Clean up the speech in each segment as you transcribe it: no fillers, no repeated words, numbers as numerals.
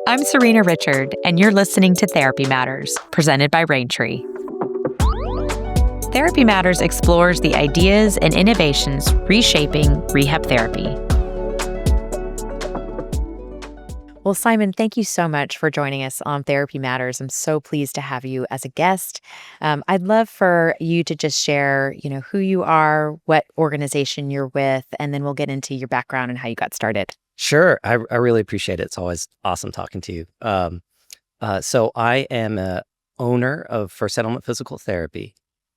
I'm Serena Richard, and you're listening to Therapy Matters, presented by Raintree. Therapy Matters explores the ideas and innovations reshaping rehab therapy. Well, Simon, thank you so much for joining us on Therapy Matters. I'm so pleased to have you as a guest. I'd love for you to just share, who you are, what organization you're with, and then we'll get into your background and how you got started. Sure. I really appreciate it. It's always awesome talking to you. So I am a owner of First Settlement Physical Therapy.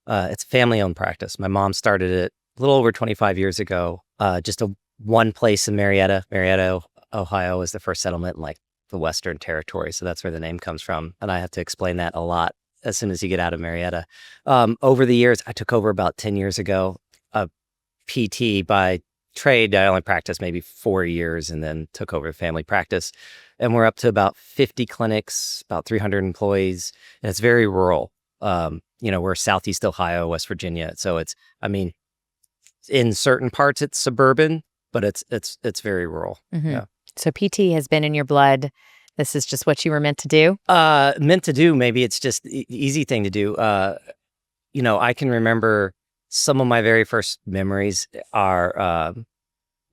It's a family-owned practice. My mom started it a little over 25 years ago. Just one place in Marietta. Marietta, Ohio is the first settlement in like the Western Territory. So that's where the name comes from. And I have to explain that a lot as soon as you get out of Marietta. Over the years, I took over about 10 years ago, a PT by trade. I only practiced maybe 4 years and then took over family practice. And we're up to about 50 clinics, about 300 employees. And it's very rural. We're Southeast Ohio, West Virginia. So in certain parts it's suburban, but it's very rural. Mm-hmm. Yeah. So PT has been in your blood. This is just what you were meant to do? Meant to do. Maybe it's just the easy thing to do. I can remember some of my very first memories are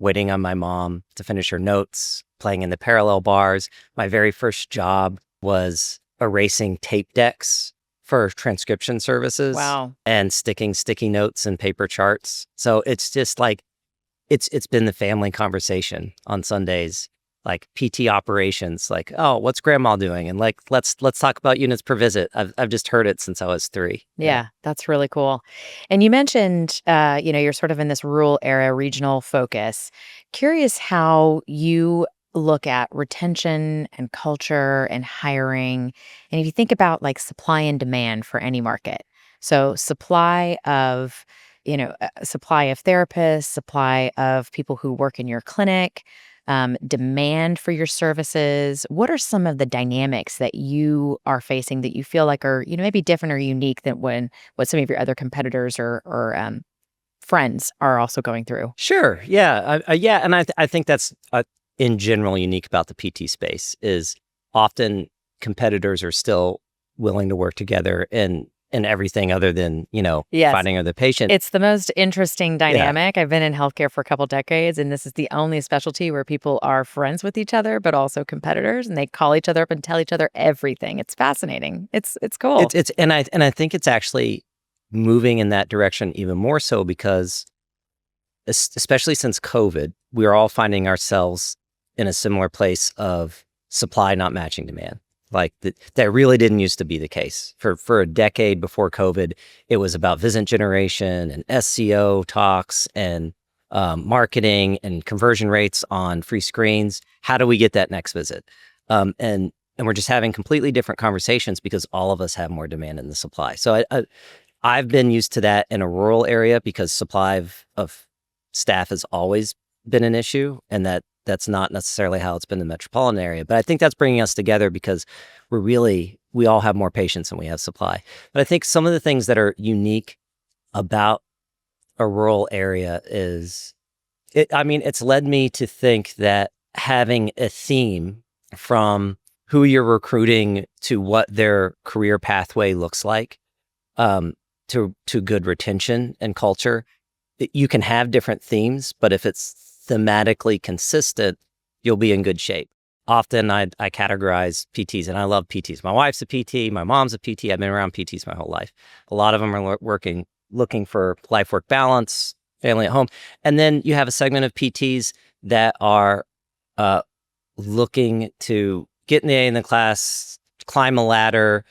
waiting on my mom to finish her notes, playing in the parallel bars. My very first job was erasing tape decks for transcription services. Wow. And sticking sticky notes and paper charts. So it's just like, it's been the family conversation on Sundays, like PT operations, like, oh, what's grandma doing? And like, let's talk about units per visit. I've just heard it since I was 3. Yeah, that's really cool. And you mentioned, you're sort of in this rural area, regional focus. Curious how you look at retention and culture and hiring. And if you think about like supply and demand for any market. So supply of therapists, supply of people who work in your clinic, demand for your services. What are some of the dynamics that you are facing that you feel like are, maybe different or unique than what some of your other competitors or friends are also going through? Sure. Yeah. And I think that's in general unique about the PT space is often competitors are still willing to work together in everything other than, Yes. finding other patient. It's the most interesting dynamic. I've been in healthcare for a couple decades, and this is the only specialty where people are friends with each other, but also competitors, and they call each other up and tell each other everything. It's fascinating. It's cool. And I think it's actually moving in that direction even more so because especially since COVID, we're all finding ourselves in a similar place of supply not matching demand. Like that really didn't used to be the case. For a decade before COVID, it was about visit generation and SEO talks and marketing and conversion rates on free screens. How do we get that next visit? And we're just having completely different conversations because all of us have more demand in the supply. So I've been used to that in a rural area because supply of staff has always been an issue, and that's not necessarily how it's been in the metropolitan area. But I think that's bringing us together because we all have more patients than we have supply. But I think some of the things that are unique about a rural area is, it's led me to think that having a theme from who you're recruiting to what their career pathway looks like, to good retention and culture, you can have different themes, but if it's thematically consistent, you'll be in good shape. Often I categorize PTs, and I love PTs. My wife's a PT, my mom's a PT. I've been around PTs my whole life. A lot of them are looking for life-work balance, family at home. And then you have a segment of PTs that are looking to get an A in the class, climb a ladder,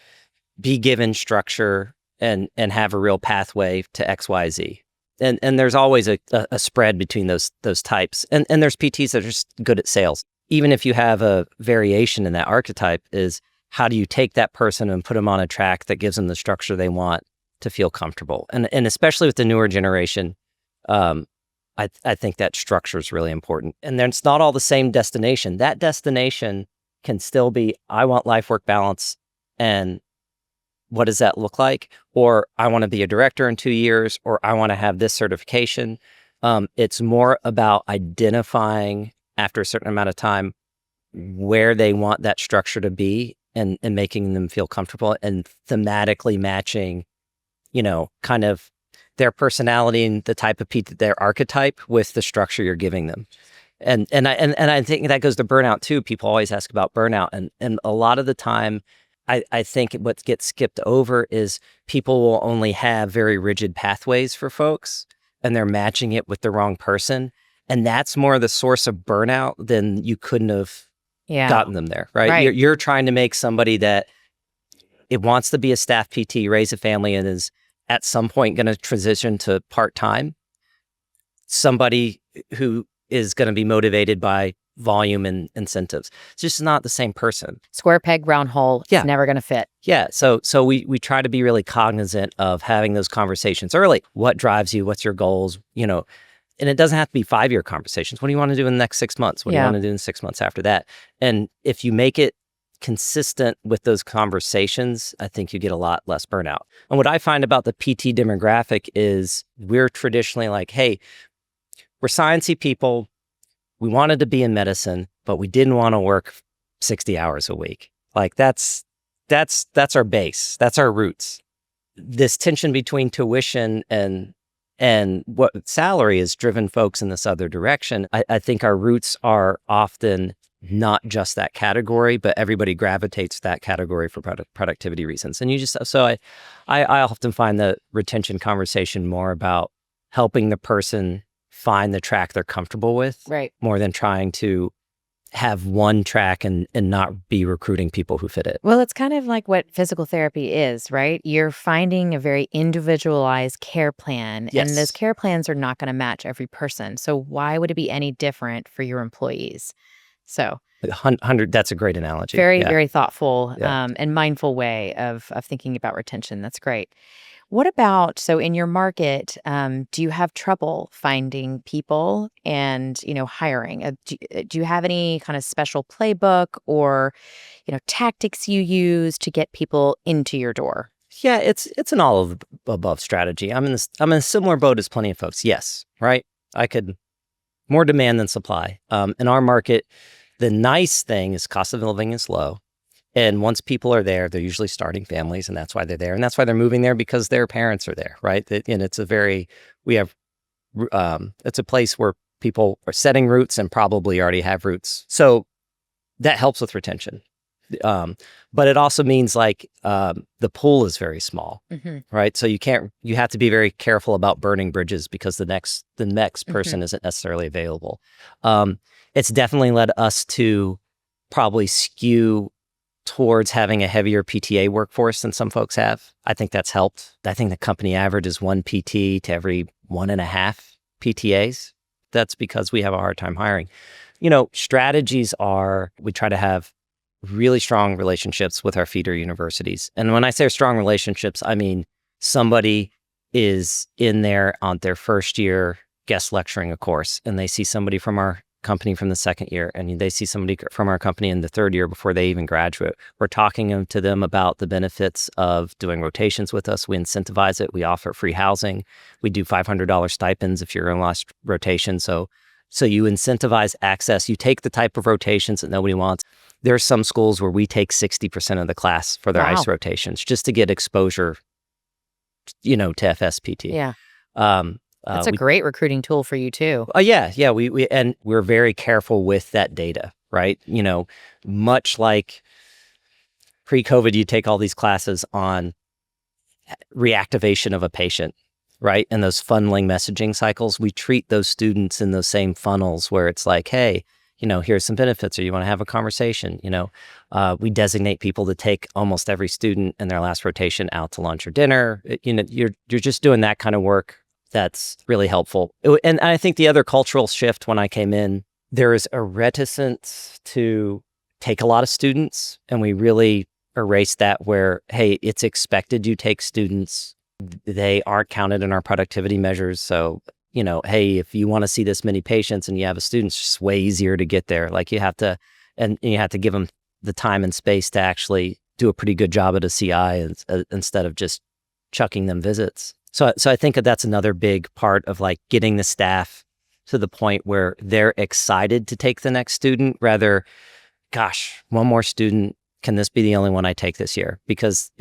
be given structure, and have a real pathway to XYZ. And there's always a spread between those types. And there's PTs that are just good at sales. Even if you have a variation in that archetype, is how do you take that person and put them on a track that gives them the structure they want to feel comfortable? And especially with the newer generation, I think that structure is really important. And then it's not all the same destination. That destination can still be, I want life-work balance, and what does that look like? Or I want to be a director in 2 years, or I want to have this certification. It's more about identifying after a certain amount of time where they want that structure to be, and making them feel comfortable, and thematically matching, kind of their personality and the type of their archetype with the structure you're giving them. And I think that goes to burnout too. People always ask about burnout, and a lot of the time, I think what gets skipped over is people will only have very rigid pathways for folks, and they're matching it with the wrong person, and that's more the source of burnout than you couldn't have Yeah. gotten them there, right? Right. You're trying to make somebody that it wants to be a staff PT, raise a family, and is at some point going to transition to part-time. Somebody who is going to be motivated by volume and incentives. It's just not the same person. Square peg, round hole. Yeah. It's never going to fit. Yeah. So we try to be really cognizant of having those conversations early. What drives you? What's your goals? And it doesn't have to be 5-year conversations. What do you want to do in the next 6 months? What do you want to do in 6 months after that? And if you make it consistent with those conversations, I think you get a lot less burnout. And what I find about the PT demographic is we're traditionally like, hey, we're sciencey people. We wanted to be in medicine, but we didn't want to work 60 hours a week. Like that's our base. That's our roots. This tension between tuition and what salary has driven folks in this other direction. I think our roots are often not just that category, but everybody gravitates to that category for productivity reasons. And I often find the retention conversation more about helping the person find the track they're comfortable with, right, more than trying to have one track and not be recruiting people who fit it. Well, it's kind of like what physical therapy is, right? You're finding a very individualized care plan, Yes. and those care plans are not going to match every person. So why would it be any different for your employees? So 100, that's a great analogy. very, very thoughtful Yeah. and mindful way of thinking about retention. That's great. What about, so in your market, do you have trouble finding people and, hiring? Do you have any kind of special playbook or, tactics you use to get people into your door? Yeah, it's an all of the above strategy. I'm in a similar boat as plenty of folks. Yes, right. I could more demand than supply. In our market, the nice thing is cost of living is low. And once people are there, they're usually starting families, and that's why they're there. And that's why they're moving there, because their parents are there, right? And it's it's a place where people are setting roots and probably already have roots. So that helps with retention. But it also means the pool is very small, right? So you have to be very careful about burning bridges, because the next person isn't necessarily available. It's definitely led us to probably skew towards having a heavier PTA workforce than some folks have. I think that's helped. I think the company average is 1 PT to every 1.5 PTAs. That's because we have a hard time hiring. Strategies are, we try to have really strong relationships with our feeder universities. And when I say strong relationships, I mean somebody is in there on their first year guest lecturing a course, and they see somebody from our company from the second year, and they see somebody from our company in the third year before they even graduate. We're talking to them about the benefits of doing rotations with us. We incentivize it. We offer free housing. We do $500 stipends if you're in last rotation. So you incentivize access. You take the type of rotations that nobody wants. There are some schools where we take 60% of the class for their ICE rotations just to get exposure, to FSPT. Yeah. That's a great recruiting tool for you too. Yeah. We're very careful with that data, right? Much like pre-COVID, you take all these classes on reactivation of a patient, right? And those funneling messaging cycles, we treat those students in those same funnels where it's like, hey, here's some benefits, or you want to have a conversation. We designate people to take almost every student in their last rotation out to lunch or dinner. You're just doing that kind of work. That's really helpful. And I think the other cultural shift when I came in, there is a reticence to take a lot of students, and we really erased that where, hey, it's expected you take students. They aren't counted in our productivity measures. So, hey, if you want to see this many patients and you have a student, it's just way easier to get there. Like you have to give them the time and space to actually do a pretty good job at a CI instead of just chucking them visits. So I think that's another big part of getting the staff to the point where they're excited to take the next student rather, gosh, one more student. Can this be the only one I take this year? Because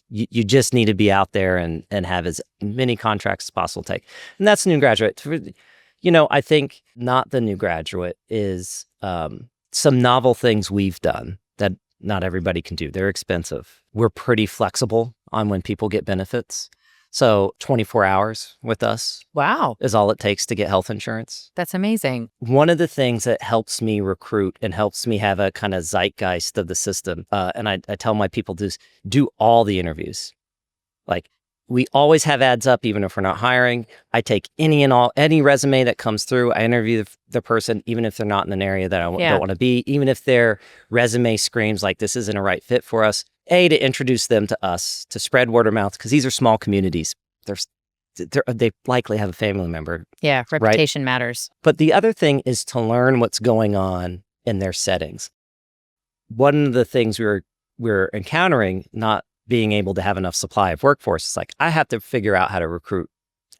you just need to be out there and have as many contracts as possible take. And that's new graduate. I think not the new graduate is some novel things we've done that not everybody can do. They're expensive. We're pretty flexible on when people get benefits. So 24 hours with us Wow. is all it takes to get health insurance. That's amazing. One of the things that helps me recruit and helps me have a kind of zeitgeist of the system, and I tell my people to do all the interviews. Like, we always have ads up, even if we're not hiring. I take any resume that comes through. I interview the person, even if they're not in an area that I don't want to be, even if their resume screams like this isn't a right fit for us. To introduce them to us, to spread word of mouth, because these are small communities. They likely have a family member. Yeah, reputation matters. But the other thing is to learn what's going on in their settings. One of the things we're encountering, not being able to have enough supply of workforce, is like, I have to figure out how to recruit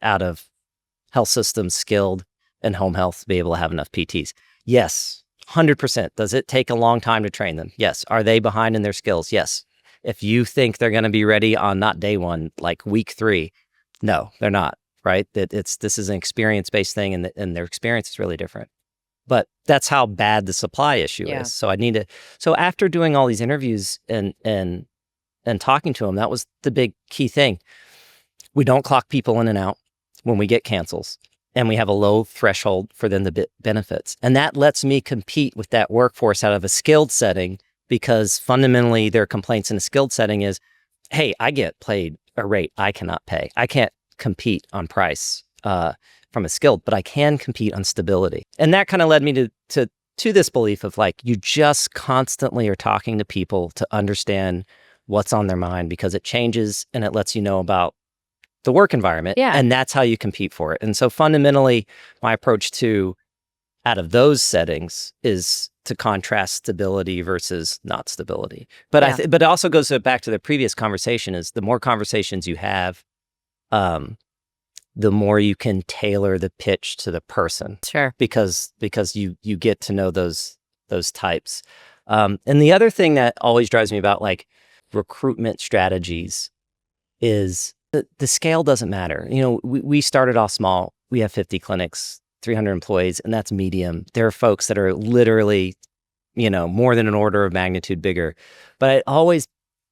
out of health systems skilled and home health to be able to have enough PTs. Yes, 100%. Does it take a long time to train them? Yes. Are they behind in their skills? Yes. If you think they're going to be ready on not day one, like week 3, no, they're not, right? This is an experience-based thing, and their experience is really different. But that's how bad the supply issue is. So so after doing all these interviews and talking to them, that was the big key thing. We don't clock people in and out when we get cancels, and we have a low threshold for them to get benefits. And that lets me compete with that workforce out of a skilled setting, because fundamentally their complaints in a skilled setting is, hey, I get paid a rate I cannot pay. I can't compete on price from a skilled, but I can compete on stability. And that kind of led me to this belief of like, you just constantly are talking to people to understand what's on their mind, because it changes and it lets you know about the work environment. Yeah. And that's how you compete for it. And so fundamentally, my approach to out of those settings is to contrast stability versus not stability. But but it also goes back to the previous conversation, is the more conversations you have, the more you can tailor the pitch to the person. Sure. Because you get to know those types. And the other thing that always drives me about like recruitment strategies is the scale doesn't matter. We started off small. We have 50 clinics, 300 employees, and that's medium. There are folks that are literally, more than an order of magnitude bigger. But it always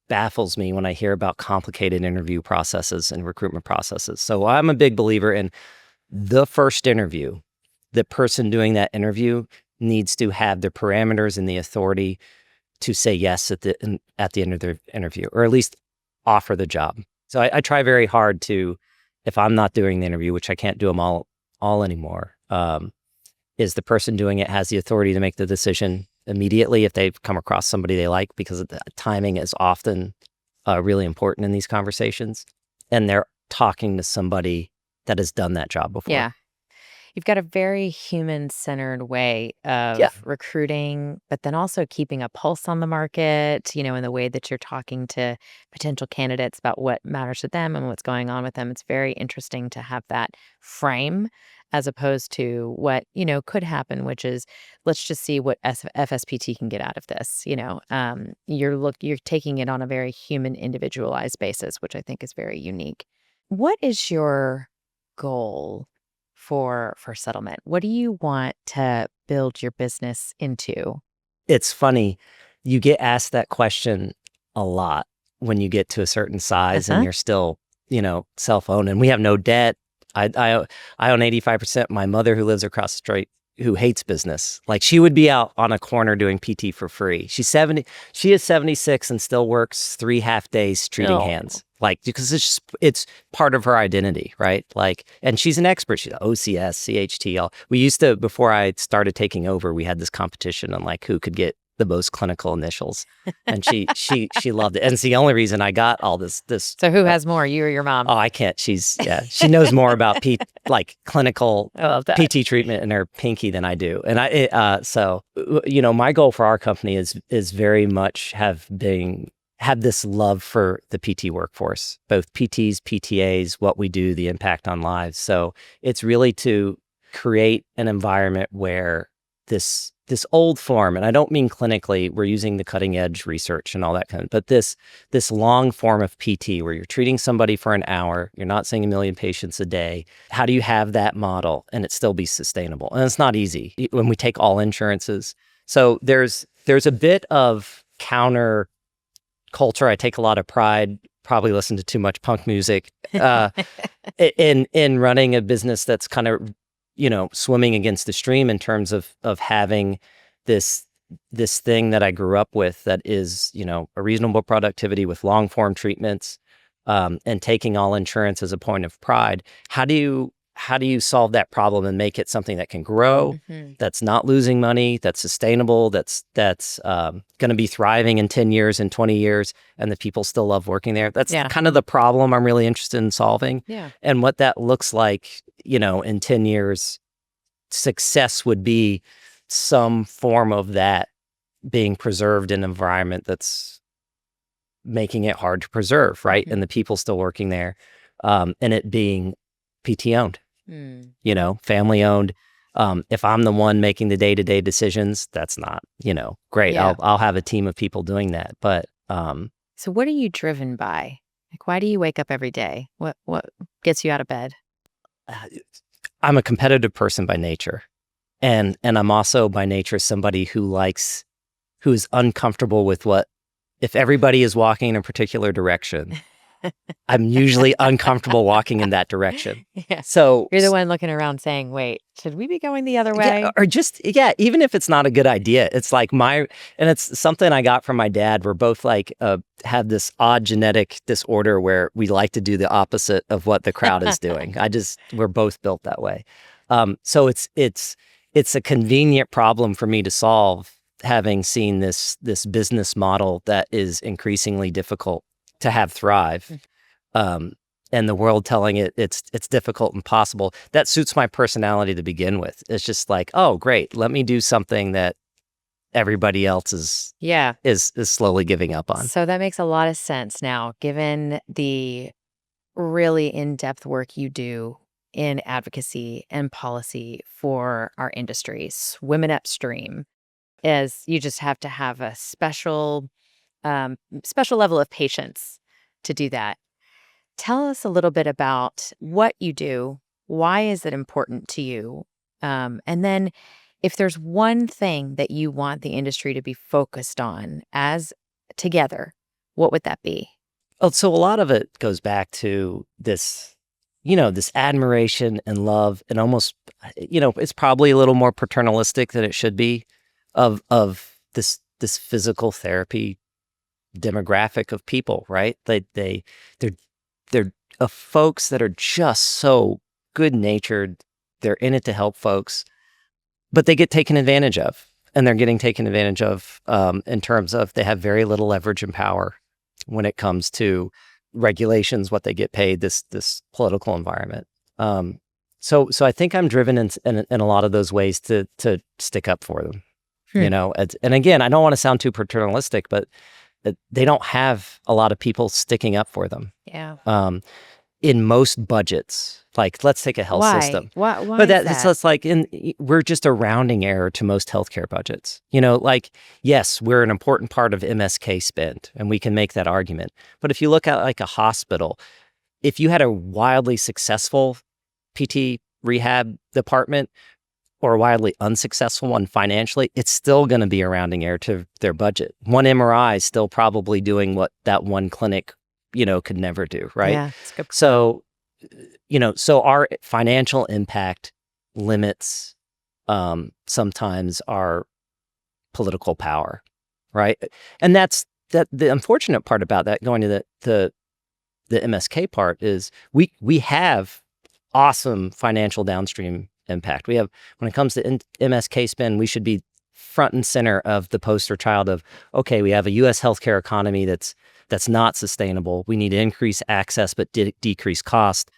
baffles me when I hear about complicated interview processes and recruitment processes. So I'm a big believer in the first interview. The person doing that interview needs to have the parameters and the authority to say yes at the end of their interview, or at least offer the job. So I try very hard to, if I'm not doing the interview, which I can't do them all anymore, is the person doing it has the authority to make the decision immediately if they've come across somebody they like, because the timing is often really important in these conversations, and they're talking to somebody that has done that job before. Yeah. You've got a very human-centered way of recruiting, but then also keeping a pulse on the market, in the way that you're talking to potential candidates about what matters to them and what's going on with them. It's very interesting to have that frame, as opposed to what, could happen, which is, let's just see what FSPT can get out of this. You're taking it on a very human, individualized basis, which I think is very unique. What is your goal for settlement? What do you want to build your business into? It's funny. You get asked that question a lot when you get to a certain size and you're still, self-owned, and we have no debt. I own 85%. My mother, who lives across the street, who hates business, like, she would be out on a corner doing PT for free. She is 76 and still works 3 half days treating hands, like, because it's part of her identity, right? Like, and she's an expert. She's OCS, CHT. We used to, before I started taking over, we had this competition on like who could get the most clinical initials, and she loved it. And it's the only reason I got all this. So who has more, you or your mom? Oh, I can't. She knows more about like clinical PT treatment in her pinky than I do. And my goal for our company is very much have this love for the PT workforce, both PTs, PTAs, what we do, the impact on lives. So it's really to create an environment where this old form, and I don't mean clinically, we're using the cutting edge research and all that kind of, but this long form of PT where you're treating somebody for an hour, you're not seeing a million patients a day. How do you have that model and it still be sustainable? And it's not easy when we take all insurances. So there's a bit of counter culture. I take a lot of pride, probably listen to too much punk music, in running a business that's kind of, swimming against the stream in terms of having this thing that I grew up with that is, a reasonable productivity with long form treatments, and taking all insurance as a point of pride. How do you solve that problem and make it something that can grow, that's not losing money, that's sustainable, that's going to be thriving in 10 years and 20 years, and the people still love working there? That's kind of the problem I'm really interested in solving. Yeah. And what that looks like, in 10 years, success would be some form of that being preserved in an environment that's making it hard to preserve, right? And the people still working there, and it being PT owned. Family owned. If I'm the one making the day-to-day decisions, that's not, great. Yeah. I'll have a team of people doing that. But so what are you driven by? Like, why do you wake up every day? What gets you out of bed? I'm a competitive person by nature. And I'm also by nature somebody who is uncomfortable with if everybody is walking in a particular direction, I'm usually uncomfortable walking in that direction. Yeah. So you're the one looking around saying, wait, should we be going the other way? Yeah, or just, even if it's not a good idea, it's like and it's something I got from my dad. We're both like, have this odd genetic disorder where we like to do the opposite of what the crowd is doing. We're both built that way. So it's a convenient problem for me to solve, having seen this business model that is increasingly difficult to have thrive, and the world telling it it's difficult and possible. That suits my personality to begin with. It's just like, oh, great, let me do something that everybody else is slowly giving up on. So that makes a lot of sense now, given the really in-depth work you do in advocacy and policy for our industry. Swimming upstream is you just have to have a special level of patience to do that. Tell us a little bit about what you do. Why is it important to you? And then if there's one thing that you want the industry to be focused on as together, what would that be? Oh, so a lot of it goes back to this, this admiration and love, and almost, it's probably a little more paternalistic than it should be, of this physical therapy demographic of people, right? They're folks that are just so good-natured. They're in it to help folks, but they get taken advantage of, and they're getting taken advantage of, in terms of they have very little leverage and power when it comes to regulations, what they get paid, this political environment. So I think I'm driven in a lot of those ways to stick up for them. And again, I don't want to sound too paternalistic, but they don't have a lot of people sticking up for them. Yeah. In most budgets, like let's take a health system. Why But is that? so it's like we're just a rounding error to most healthcare budgets. Like, yes, we're an important part of MSK spend, and we can make that argument. But if you look at like a hospital, if you had a wildly successful PT rehab department or a wildly unsuccessful one financially, it's still going to be a rounding error to their budget. One MRI is still probably doing what that one clinic, could never do, right? Yeah, that's good. So, so our financial impact limits, sometimes our political power, right? And that's the unfortunate part about that, going to the MSK part, is we have awesome financial downstream impact. We have, when it comes to MSK spend, we should be front and center of the poster child of, okay, we have a U.S. healthcare economy that's not sustainable. We need to increase access but decrease cost.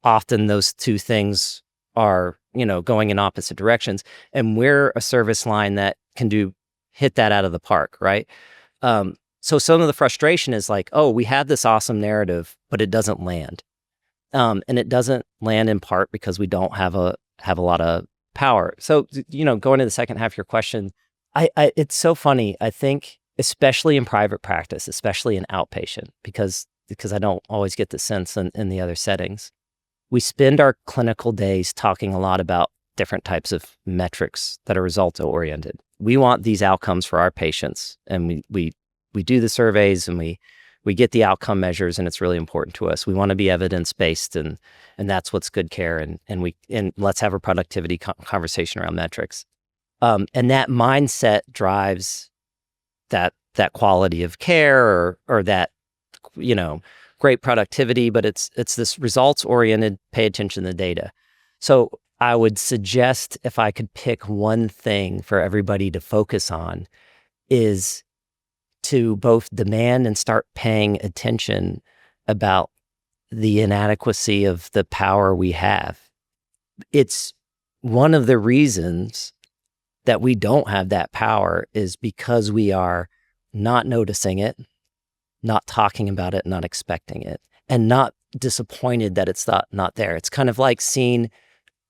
Often those two things are, going in opposite directions, and we're a service line that can hit that out of the park, right? So some of the frustration is like, oh, we have this awesome narrative, but it doesn't land. And it doesn't land in part because we don't have a have a lot of power. So, going to the second half of your question, it's so funny. I think, especially in private practice, especially in outpatient, because I don't always get the sense in the other settings. We spend our clinical days talking a lot about different types of metrics that are result-oriented. We want these outcomes for our patients, and we do the surveys, and we get the outcome measures, and it's really important to us. We want to be evidence-based, and that's what's good care, and let's have a productivity conversation around metrics. And that mindset drives that quality of care or that, great productivity, but it's this results-oriented, pay attention to the data. So I would suggest, if I could pick one thing for everybody to focus on, is to both demand and start paying attention about the inadequacy of the power we have. It's one of the reasons that we don't have that power is because we are not noticing it, not talking about it, not expecting it, and not disappointed that it's not there. It's kind of like seen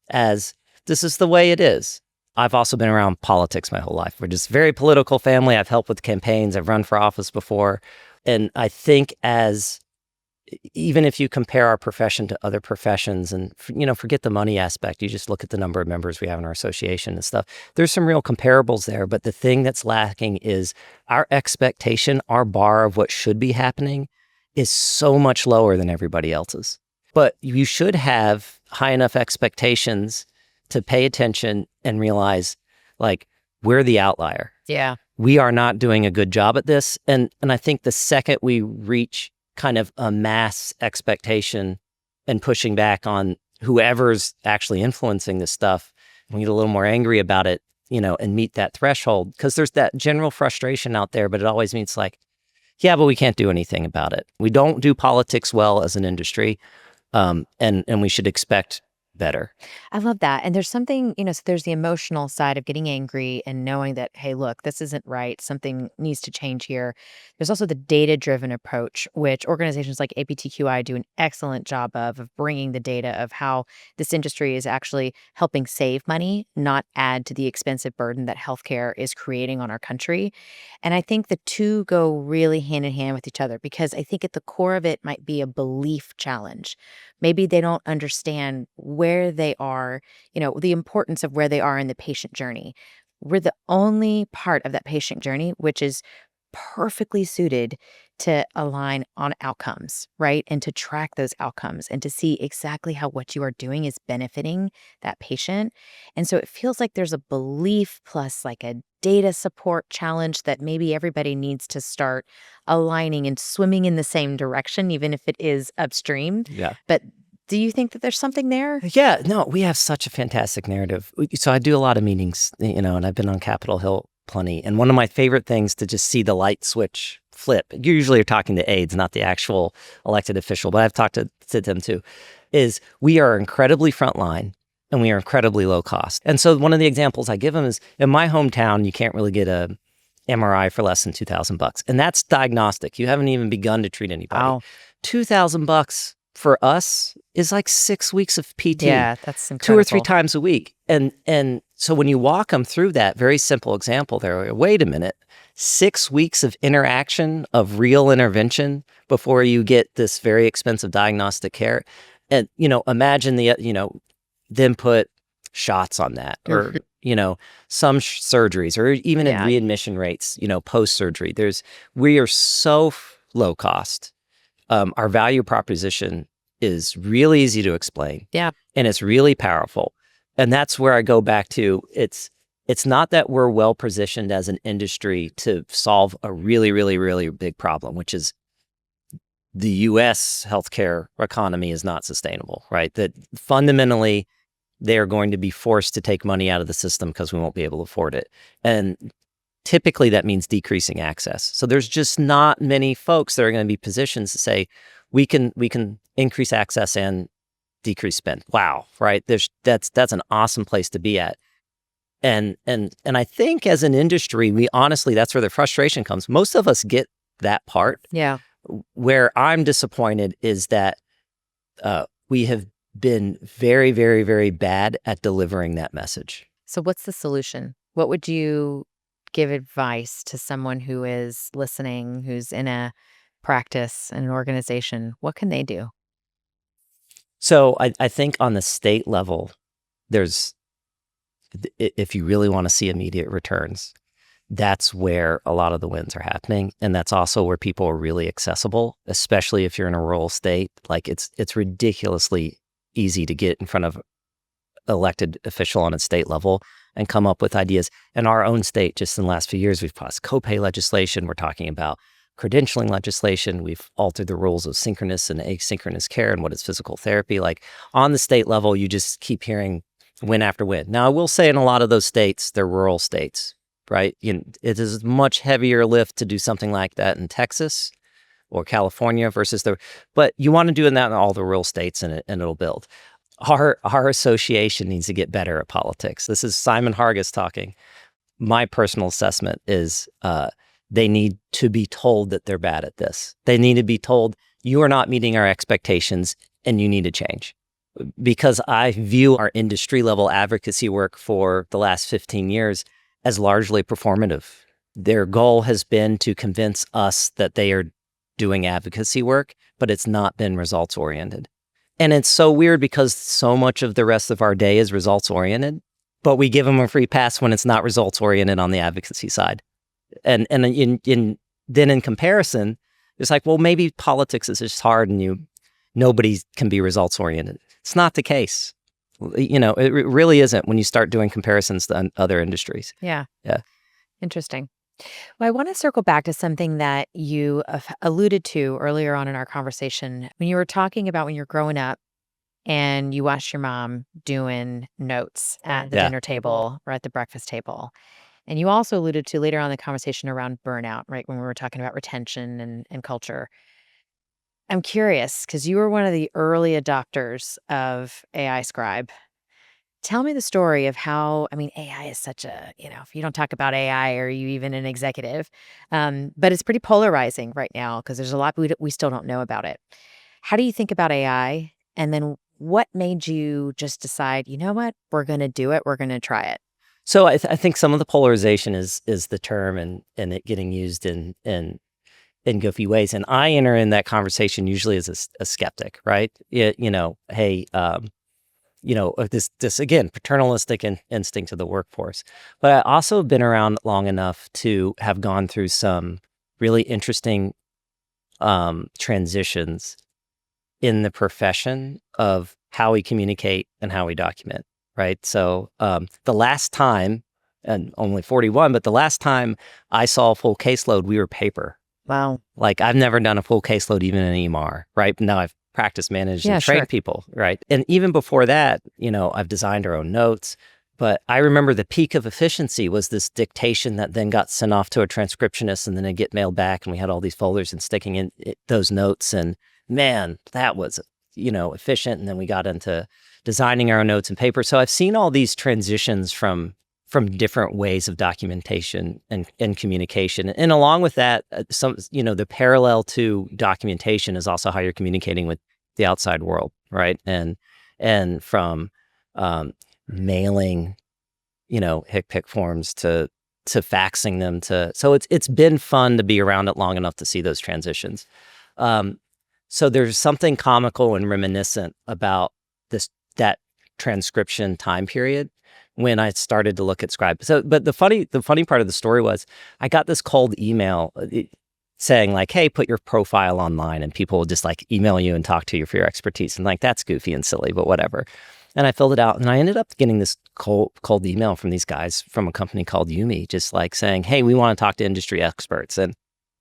as, this is the way it is. I've also been around politics my whole life. We're just a very political family. I've helped with campaigns. I've run for office before. And I think even if you compare our profession to other professions and, forget the money aspect, you just look at the number of members we have in our association and stuff, there's some real comparables there. But the thing that's lacking is our expectation, our bar of what should be happening is so much lower than everybody else's. But you should have high enough expectations to pay attention and realize, like, we're the outlier. Yeah. We are not doing a good job at this. And I think the second we reach kind of a mass expectation and pushing back on whoever's actually influencing this stuff, we get a little more angry about it, and meet that threshold, because there's that general frustration out there, but it always means like, yeah, but we can't do anything about it. We don't do politics well as an industry, and we should expect better. I love that. And there's something, so there's the emotional side of getting angry and knowing that, hey, look, this isn't right. Something needs to change here. There's also the data-driven approach, which organizations like APTQI do an excellent job of bringing the data of how this industry is actually helping save money, not add to the expensive burden that healthcare is creating on our country. And I think the two go really hand in hand with each other, because I think at the core of it might be a belief challenge. Maybe they don't understand where they are, the importance of where they are in the patient journey. We're the only part of that patient journey which is perfectly suited to align on outcomes, right? And to track those outcomes and to see exactly how what you are doing is benefiting that patient. And so it feels like there's a belief plus like a data support challenge that maybe everybody needs to start aligning and swimming in the same direction, even if it is upstream. Yeah. But do you think that there's something there? Yeah, no, we have such a fantastic narrative. So I do a lot of meetings, and I've been on Capitol Hill plenty. And one of my favorite things to just see the light switch flip, you usually are talking to aides, not the actual elected official, but I've talked to them too, is we are incredibly frontline and we are incredibly low cost. And so one of the examples I give them is, in my hometown, you can't really get a MRI for less than $2,000. And that's diagnostic. You haven't even begun to treat anybody. Wow. $2,000 for us is like 6 weeks of PT. Yeah, that's incredible. 2 or 3 times a week. And so when you walk them through that very simple example, they're like, wait a minute, 6 weeks of interaction, of real intervention before you get this very expensive diagnostic care. And, imagine then put shots on that, or, some surgeries, or even in readmission rates, post-surgery. We are so low cost. Our value proposition is really easy to explain. Yeah. And it's really powerful. And that's where I go back to, it's not that we're well positioned as an industry to solve a really, really, really big problem, which is the US healthcare economy is not sustainable, right? That fundamentally they're going to be forced to take money out of the system because we won't be able to afford it. And typically that means decreasing access. So there's just not many folks that are going to be positioned to say, we can increase access and decrease spend. Wow, right? That's an awesome place to be at. And I think as an industry, we honestly, that's where the frustration comes. Most of us get that part. Yeah. Where I'm disappointed is that we have been very, very, very bad at delivering that message. So what's the solution? What would you give advice to someone who is listening, who's in a practice and an organization? What can they do? So I think on the state level, there's if you really want to see immediate returns, that's where a lot of the wins are happening. And that's also where people are really accessible, especially if you're in a rural state. Like it's ridiculously easy to get in front of elected official on a state level and come up with ideas. In our own state, just in the last few years, we've passed copay legislation. We're talking about credentialing legislation. We've altered the rules of synchronous and asynchronous care and what is physical therapy. Like on the state level, you just keep hearing win after win. Now, I will say in a lot of those states, they're rural states, right? It is a much heavier lift to do something like that in Texas or California but you want to do that in all the rural states and it'll build. Our association needs to get better at politics. This is Simon Hargus talking. My personal assessment is they need to be told that they're bad at this. They need to be told, you are not meeting our expectations and you need to change. Because I view our industry level advocacy work for the last 15 years as largely performative. Their goal has been to convince us that they are doing advocacy work, but it's not been results oriented. And it's so weird because so much of the rest of our day is results oriented, but we give them a free pass when it's not results oriented on the advocacy side. And then in comparison, it's like, well, maybe politics is just hard and nobody can be results oriented. It's not the case. It really isn't when you start doing comparisons to other industries. Yeah. Yeah. Interesting. Well, I want to circle back to something that you alluded to earlier on in our conversation when you were talking about when you're growing up and you watched your mom doing notes at the Yeah. dinner table or at the breakfast table. And you also alluded to later on in the conversation around burnout, right? When we were talking about retention and culture. I'm curious because you were one of the early adopters of AI Scribe. Tell me the story of how, I mean, AI is such if you don't talk about AI, are you even an executive? But it's pretty polarizing right now because there's a lot we still don't know about it. How do you think about AI? And then what made you just decide, you know what, we're going to do it, we're going to try it? So I think some of the polarization is the term and it getting used in goofy ways. And I enter in that conversation usually as a skeptic, right? Hey, this again, paternalistic instinct of the workforce. But I also have been around long enough to have gone through some really interesting transitions in the profession of how we communicate and how we document, right? So the last time, and only 41, but the last time I saw a full caseload, we were paper. Wow. Like I've never done a full caseload, even in EMR, right? Now I've practice managed and trained people, right? And even before that, I've designed our own notes. But I remember the peak of efficiency was this dictation that then got sent off to a transcriptionist and then it'd get mailed back and we had all these folders and sticking in those notes. And man, that was, efficient. And then we got into designing our own notes and paper. So I've seen all these transitions from different ways of documentation and communication. And along with that, the parallel to documentation is also how you're communicating with the outside world, right? And from mailing, HICPIC forms to faxing them so it's been fun to be around it long enough to see those transitions. So there's something comical and reminiscent about that transcription time period when I started to look at Scribe. So, but the funny part of the story was I got this cold email saying like, hey, put your profile online and people will just like email you and talk to you for your expertise. And like, that's goofy and silly, but whatever. And I filled it out and I ended up getting this cold email from these guys from a company called Yumi, just like saying, hey, we want to talk to industry experts. And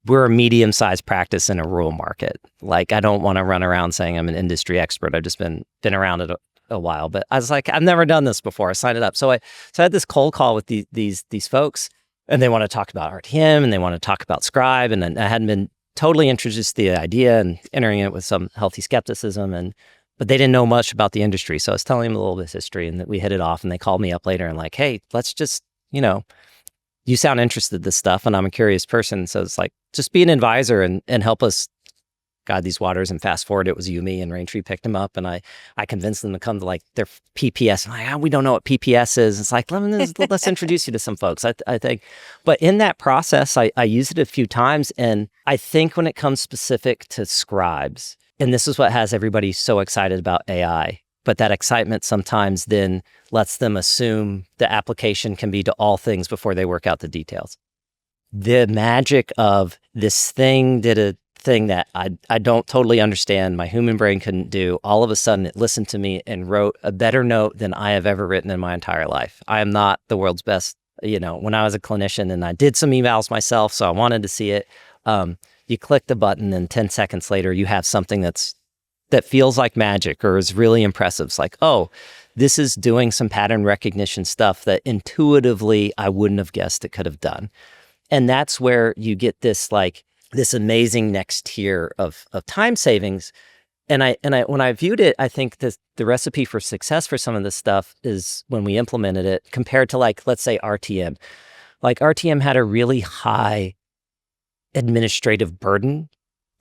we're a medium-sized practice in a rural market. Like, I don't want to run around saying I'm an industry expert. I've just been around it a while, but I was like, I've never done this before. I signed it up. So I had this cold call with these folks, and they want to talk about RTM and they want to talk about Scribe. And I hadn't been totally introduced to the idea and entering it with some healthy skepticism. But they didn't know much about the industry. So I was telling them a little bit of history and that we hit it off. And they called me up later and like, hey, let's just, you sound interested in this stuff and I'm a curious person. So it's like, just be an advisor and help us God These Waters, and fast forward, it was Yumi and Raintree picked him up, and I convinced them to come to like their PPS. I'm like, we don't know what PPS is. It's like, let's introduce you to some folks. I think, but in that process, I used it a few times, and I think when it comes specific to scribes, and this is what has everybody so excited about AI, but that excitement sometimes then lets them assume the application can be to all things before they work out the details. The magic of this thing did a thing that I don't totally understand, my human brain couldn't do. All of a sudden, it listened to me and wrote a better note than I have ever written in my entire life. I am not the world's best, when I was a clinician, and I did some evals myself, so I wanted to see it. You click the button, and 10 seconds later, you have something that feels like magic or is really impressive. It's like, oh, this is doing some pattern recognition stuff that intuitively I wouldn't have guessed it could have done. And that's where you get this amazing next tier of time savings. And I when I viewed it, I think the recipe for success for some of this stuff is when we implemented it compared to let's say RTM. Like RTM had a really high administrative burden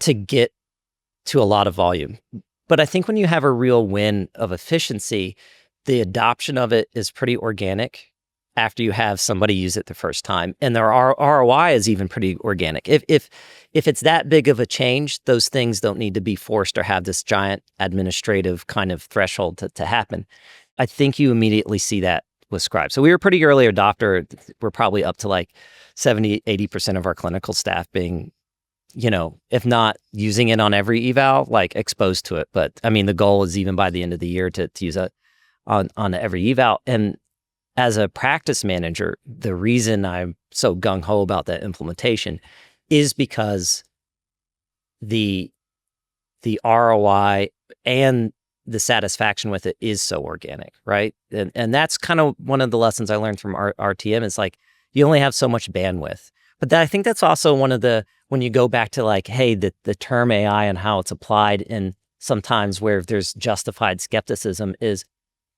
to get to a lot of volume. But I think when you have a real win of efficiency, the adoption of it is pretty organic after you have somebody use it the first time. And their ROI is even pretty organic. If it's that big of a change, those things don't need to be forced or have this giant administrative kind of threshold to happen. I think you immediately see that with Scribe. So we were a pretty early adopter. We're probably up to 70, 80% of our clinical staff being, if not using it on every eval, exposed to it. But I mean, the goal is even by the end of the year to use it on every eval. And as a practice manager, the reason I'm so gung-ho about that implementation is because the ROI and the satisfaction with it is so organic, right? And that's kind of one of the lessons I learned from RTM is you only have so much bandwidth. But I think that's also one of when you go back to hey, the term AI and how it's applied, and sometimes where there's justified skepticism is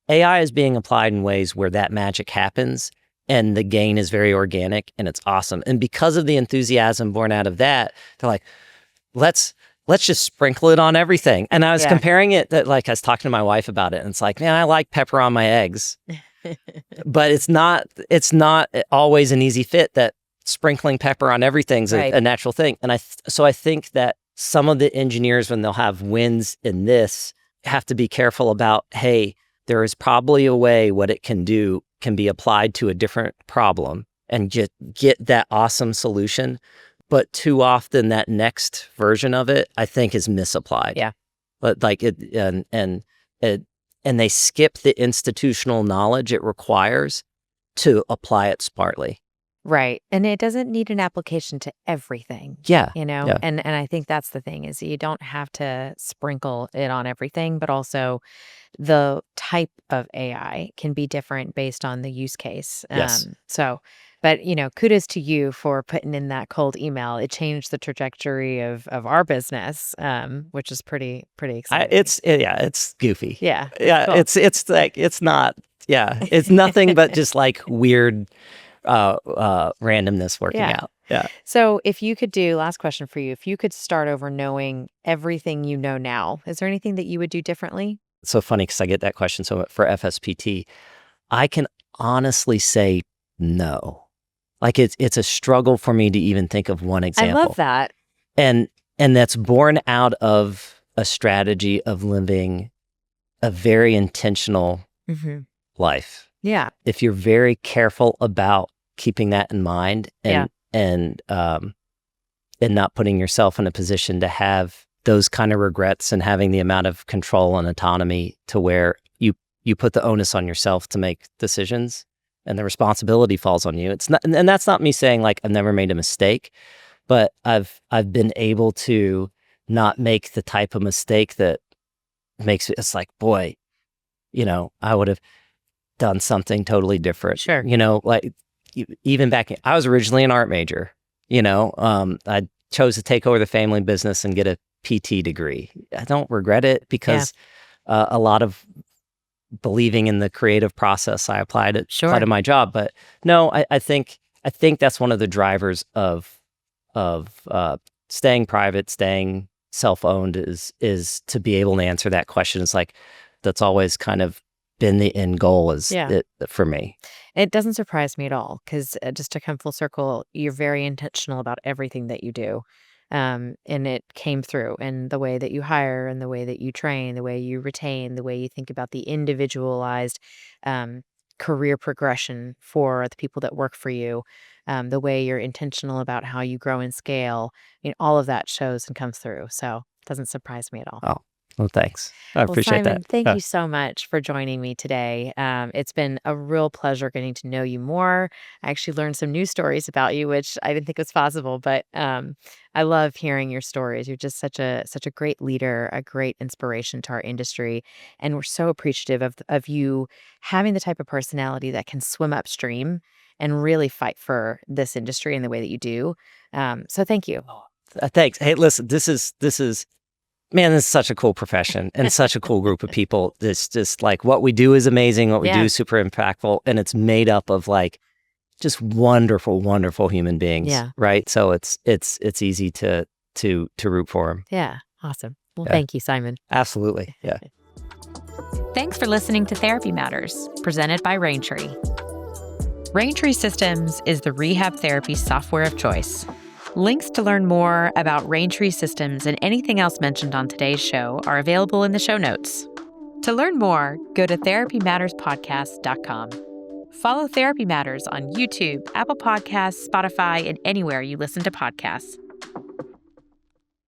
AI is being applied in ways where that magic happens and the gain is very organic and it's awesome. And because of the enthusiasm born out of that, they're like, let's just sprinkle it on everything. And I was comparing it that I was talking to my wife about it, and it's like, man, I like pepper on my eggs, but it's not always an easy fit that sprinkling pepper on everything's a natural thing. And so I think that some of the engineers, when they'll have wins in this, have to be careful about, hey, there is probably a way what it can do can be applied to a different problem and get that awesome solution. But too often that next version of it, I think, is misapplied. Yeah. But and they skip the institutional knowledge it requires to apply it smartly. Right. And it doesn't need an application to everything. Yeah. Yeah. And I think that's the thing is you don't have to sprinkle it on everything, but also the type of AI can be different based on the use case. Yes. But kudos to you for putting in that cold email. It changed the trajectory of our business, which is pretty exciting. It's goofy. Yeah. Yeah. Cool. It's not. Yeah. It's nothing but just weird randomness working out. Yeah. So if you could last question for you, if you could start over knowing everything you know now, is there anything that you would do differently? It's so funny because I get that question. So for FSPT, I can honestly say no. It's a struggle for me to even think of one example. I love that. And that's born out of a strategy of living a very intentional life. Yeah. If you're very careful about keeping that in mind and not putting yourself in a position to have those kind of regrets and having the amount of control and autonomy to where you put the onus on yourself to make decisions and the responsibility falls on you. It's not, and that's not me saying I've never made a mistake, but I've been able to not make the type of mistake that makes it's boy, I would have done something totally different. Sure. Even back, I was originally an art major, I chose to take over the family business and get a PT degree. I don't regret it because a lot of believing in the creative process, I applied it to my job. But no, I think that's one of the drivers of staying private, staying self-owned is to be able to answer that question. It's like that's always kind of been the end goal is Yeah. it for me. It doesn't surprise me at all because just to come full circle, you're very intentional about everything that you do. And it came through in the way that you hire and the way that you train, the way you retain, the way you think about the individualized um, career progression for the people that work for you, the way you're intentional about how you grow and scale. All of that shows and comes through. So it doesn't surprise me at all. Oh, well, thanks. I Well, appreciate that. Simon, thank you so much for joining me today. It's been a real pleasure getting to know you more. I actually learned some new stories about you, which I didn't think was possible, but I love hearing your stories. You're just such a great leader, a great inspiration to our industry, and we're so appreciative of you having the type of personality that can swim upstream and really fight for this industry in the way that you do. So thank you. Oh, thanks. Hey, listen, this is man, this is such a cool profession and such a cool group of people. This just like what we do is amazing. What we do Yeah, is super impactful, and it's made up of like just wonderful, wonderful human beings, yeah, right? So it's easy to root for them. yeah. Awesome. Well, Yeah, thank you, Simon. absolutely. Yeah. Thanks for listening to Therapy Matters, presented by Raintree. Raintree Systems is the rehab therapy software of choice. Links to learn more about Raintree Systems and anything else mentioned on today's show are available in the show notes. To learn more, go to therapymatterspodcast.com. Follow Therapy Matters on YouTube, Apple Podcasts, Spotify, and anywhere you listen to podcasts.